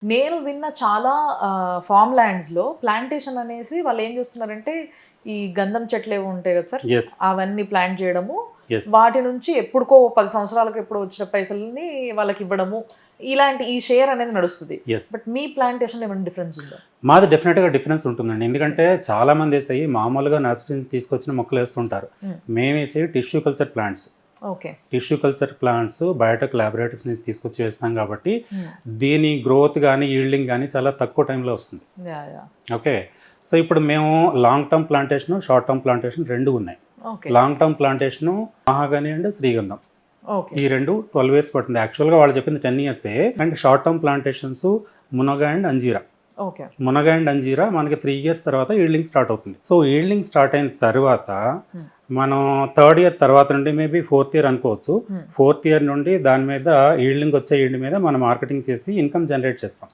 నేను విన్న చాలా ఫార్మ్ ల్యాండ్స్‌లో ప్లాంటేషన్ అనేసి వాళ్ళు ఏం చేస్తున్నారంటే, ఈ గంధం చెట్లేవో ఉంటాయి కదా సార్! యెస్. అవన్నీ ప్లాంట్ చేయడము. యెస్. వాటి నుంచి ఎప్పుడుకో 10 సంవత్సరాలకు ఎప్పుడో వచ్చిన పైసలని వాళ్ళకివ్వడము. ఇలాంటి ఈ షేర్ అనేది నడుస్తది. యెస్. బట్ మీ ప్లాంటేషన్‌లో ఏమైనా డిఫరెన్స్ ఉందా? మాది డెఫినెట్‌గా డిఫరెన్స్ ఉంటుందండి. ఎందుకంటే చాలామంది ఏసేయి మామూలుగా నర్సరీ నుంచి తీసుకొచ్చిన మొక్కలేస్తుంటారు. హ్మ్. మేమేసేవి tissue culture plants. Okay. Tissue culture plants బయట లాబొరేటరీస్ నుంచి తీసుకొచ్చి వేస్తాం కాబట్టి, హ్మ్. దీని గ్రోత్ గానీ, ఈల్డింగ్ గానీ చాలా తక్కువ టైంలో వస్తుంది. యాహ్! యాహ్! ఓకే. సో, ఇప్పుడు మేము long term plantation, short term plantation 2 ఉన్నాయి. ఓకే. లాంగ్ టర్మ్ ప్లాంటేషను మహాగని అండ్ శ్రీగంధం. ఓకే. ఈ 2 12 ఇయర్స్ పడుతుంది. యాక్చువల్‌గా వాళ్ళు చెప్పింది 10 ఇయర్సే. అండ్ షార్ట్ టర్మ్ ప్లాంటేషన్స్ మునగ అండ్ అంజీరా. ఓకే. మునగ అండ్ అంజీరా మనకి 3 ఇయర్స్ తర్వాత ఈల్డింగ్ స్టార్ట్ అవుతుంది. సో, ఈల్డింగ్ స్టార్ట్ అయిన తర్వాత హ్మ్. మనం థర్డ్ ఇయర్ తర్వాత నుండి మేబీ ఫోర్త్ ఇయర్ అనుకోవచ్చు. హ్మ్. ఫోర్త్ ఇయర్ నుండి దాని మీద ఈల్డింగ్ వచ్చే ఈల్డ్ మీద మనం మార్కెటింగ్ చేసి ఇన్కమ్ జనరేట్ చేస్తాం.